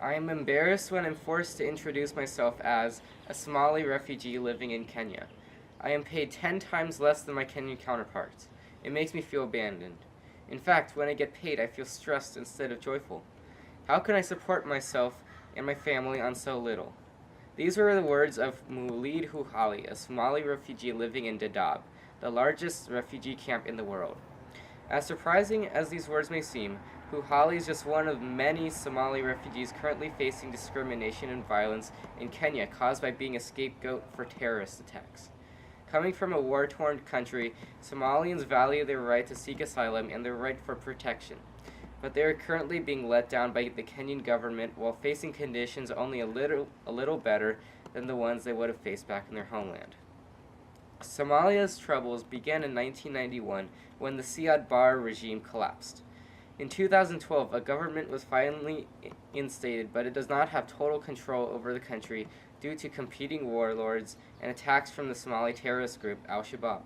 I am embarrassed when I'm forced to introduce myself as a Somali refugee living in Kenya. I am paid 10 times less than my Kenyan counterparts. It makes me feel abandoned. In fact, when I get paid, I feel stressed instead of joyful. How can I support myself and my family on so little? These were the words of Mulid Huhali, a Somali refugee living in Dadaab, the largest refugee camp in the world. As surprising as these words may seem, Huhali is just one of many Somali refugees currently facing discrimination and violence in Kenya caused by being a scapegoat for terrorist attacks. Coming from a war-torn country, Somalians value their right to seek asylum and their right for protection. But they are currently being let down by the Kenyan government while facing conditions only a little better than the ones they would have faced back in their homeland. Somalia's troubles began in 1991 when the Siad Barre regime collapsed. In 2012, a government was finally instated, but it does not have total control over the country due to competing warlords and attacks from the Somali terrorist group Al-Shabaab.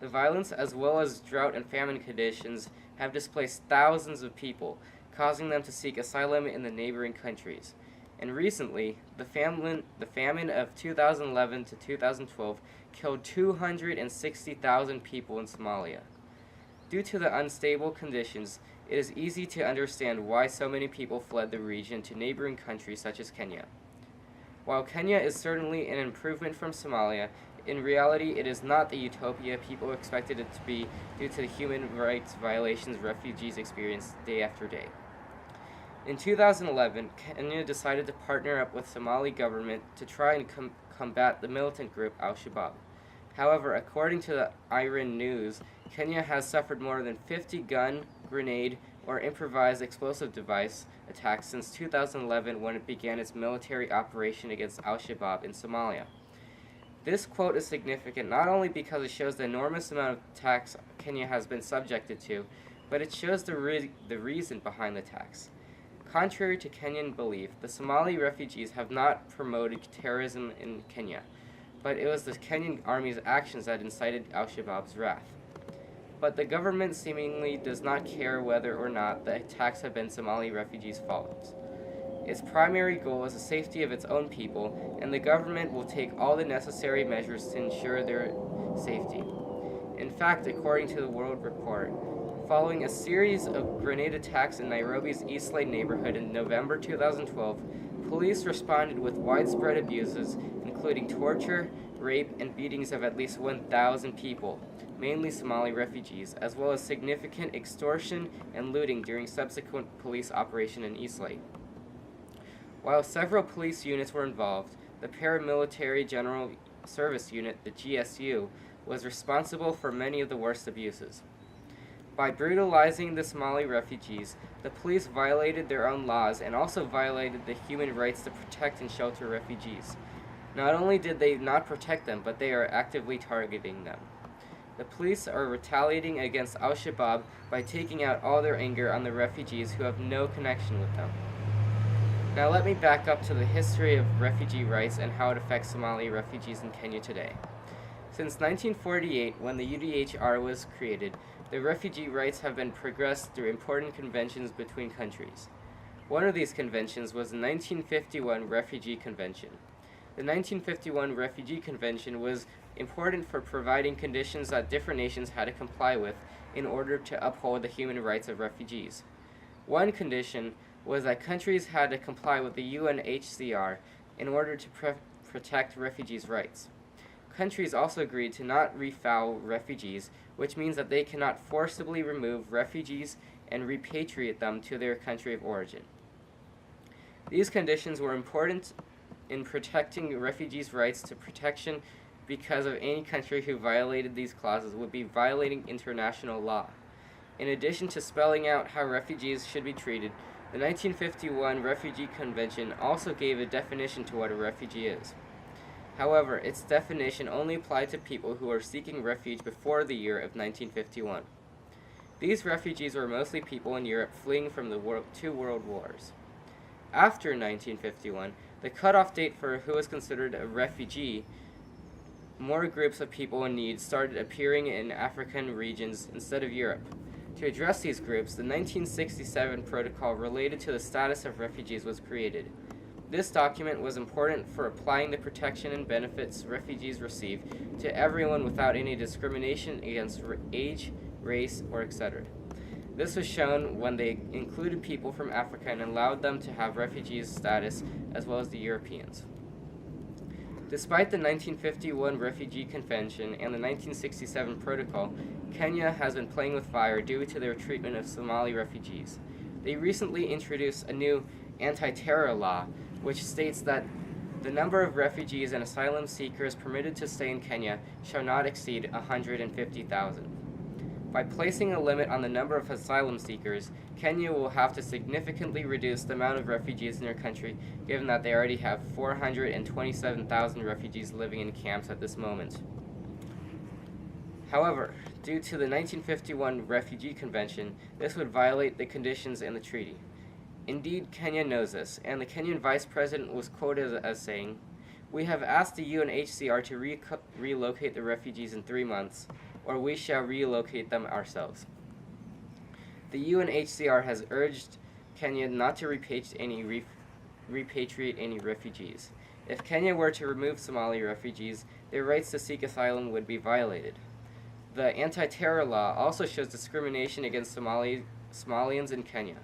The violence, as well as drought and famine conditions, have displaced thousands of people, causing them to seek asylum in the neighboring countries. And recently, the famine of 2011 to 2012 killed 260,000 people in Somalia. Due to the unstable conditions, it is easy to understand why so many people fled the region to neighboring countries such as Kenya. While Kenya is certainly an improvement from Somalia, in reality it is not the utopia people expected it to be due to the human rights violations refugees experience day after day. In 2011, Kenya decided to partner up with Somali government to try and combat the militant group Al-Shabaab. However, according to the IRIN News, Kenya has suffered more than 50 gun, grenade, or improvised explosive device attacks since 2011 when it began its military operation against Al-Shabaab in Somalia. This quote is significant not only because it shows the enormous amount of attacks Kenya has been subjected to, but it shows the reason behind the attacks. Contrary to Kenyan belief, the Somali refugees have not promoted terrorism in Kenya, but it was the Kenyan army's actions that incited Al-Shabaab's wrath. But the government seemingly does not care whether or not the attacks have been Somali refugees' fault. Its primary goal is the safety of its own people, and the government will take all the necessary measures to ensure their safety. In fact, according to the World Report, following a series of grenade attacks in Nairobi's Eastlake neighborhood in November 2012, police responded with widespread abuses, including torture, rape, and beatings of at least 1,000 people, mainly Somali refugees, as well as significant extortion and looting during subsequent police operation in Eastlake. While several police units were involved, the Paramilitary General Service Unit, the GSU, was responsible for many of the worst abuses. By brutalizing the Somali refugees, the police violated their own laws and also violated the human rights to protect and shelter refugees. Not only did they not protect them, but they are actively targeting them. The police are retaliating against Al-Shabaab by taking out all their anger on the refugees who have no connection with them. Now let me back up to the history of refugee rights and how it affects Somali refugees in Kenya today. Since 1948, when the UDHR was created, the refugee rights have been progressed through important conventions between countries. One of these conventions was the 1951 Refugee Convention. The 1951 Refugee Convention was important for providing conditions that different nations had to comply with in order to uphold the human rights of refugees. One condition was that countries had to comply with the UNHCR in order to protect refugees' rights. Countries also agreed to not refoul refugees, which means that they cannot forcibly remove refugees and repatriate them to their country of origin. These conditions were important in protecting refugees' rights to protection because of any country who violated these clauses would be violating international law. In addition to spelling out how refugees should be treated, the 1951 Refugee Convention also gave a definition to what a refugee is. However, its definition only applied to people who were seeking refuge before the year of 1951. These refugees were mostly people in Europe fleeing from the two world wars. After 1951, the cutoff date for who was considered a refugee, more groups of people in need started appearing in African regions instead of Europe. To address these groups, the 1967 protocol related to the status of refugees was created. This document was important for applying the protection and benefits refugees receive to everyone without any discrimination against age, race, or etc. This was shown when they included people from Africa and allowed them to have refugees status as well as the Europeans. Despite the 1951 Refugee Convention and the 1967 Protocol, Kenya has been playing with fire due to their treatment of Somali refugees. They recently introduced a new anti-terror law, which states that the number of refugees and asylum seekers permitted to stay in Kenya shall not exceed 150,000. By placing a limit on the number of asylum seekers, Kenya will have to significantly reduce the amount of refugees in their country, given that they already have 427,000 refugees living in camps at this moment. However, due to the 1951 Refugee Convention, this would violate the conditions in the treaty. Indeed, Kenya knows this, and the Kenyan Vice President was quoted as saying, "We have asked the UNHCR to relocate the refugees in 3 months, or we shall relocate them ourselves." The UNHCR has urged Kenya not to repatriate any refugees. If Kenya were to remove Somali refugees, their rights to seek asylum would be violated. The anti-terror law also shows discrimination against Somalians in Kenya.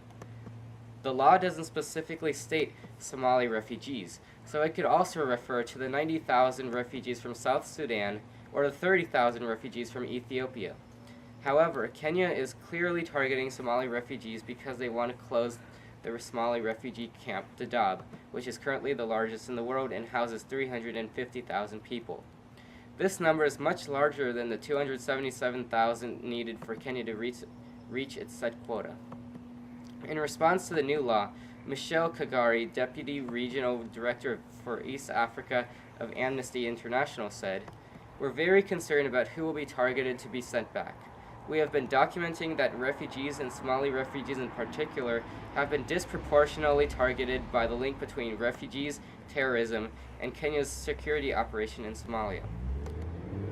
The law doesn't specifically state Somali refugees, so it could also refer to the 90,000 refugees from South Sudan or the 30,000 refugees from Ethiopia. However, Kenya is clearly targeting Somali refugees because they want to close the Somali refugee camp, Dadaab, which is currently the largest in the world and houses 350,000 people. This number is much larger than the 277,000 needed for Kenya to reach its set quota. In response to the new law, Michelle Kagari, Deputy Regional Director for East Africa of Amnesty International, said, "We're very concerned about who will be targeted to be sent back. We have been documenting that refugees, and Somali refugees in particular, have been disproportionately targeted by the link between refugees, terrorism, and Kenya's security operation in Somalia.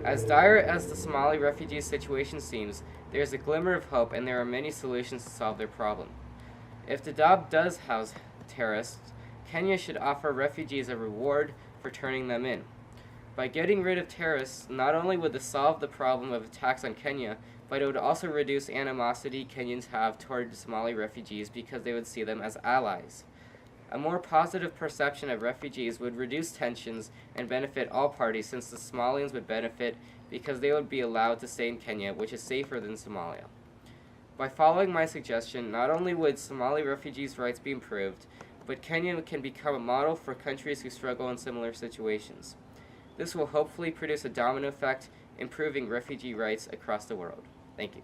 As dire as the Somali refugee situation seems, there is a glimmer of hope and there are many solutions to solve their problem. If Dadaab does house terrorists, Kenya should offer refugees a reward for turning them in. By getting rid of terrorists, not only would this solve the problem of attacks on Kenya, but it would also reduce animosity Kenyans have toward Somali refugees because they would see them as allies. A more positive perception of refugees would reduce tensions and benefit all parties, since the Somalians would benefit because they would be allowed to stay in Kenya, which is safer than Somalia. By following my suggestion, not only would Somali refugees' rights be improved, but Kenya can become a model for countries who struggle in similar situations. This will hopefully produce a domino effect, improving refugee rights across the world." Thank you.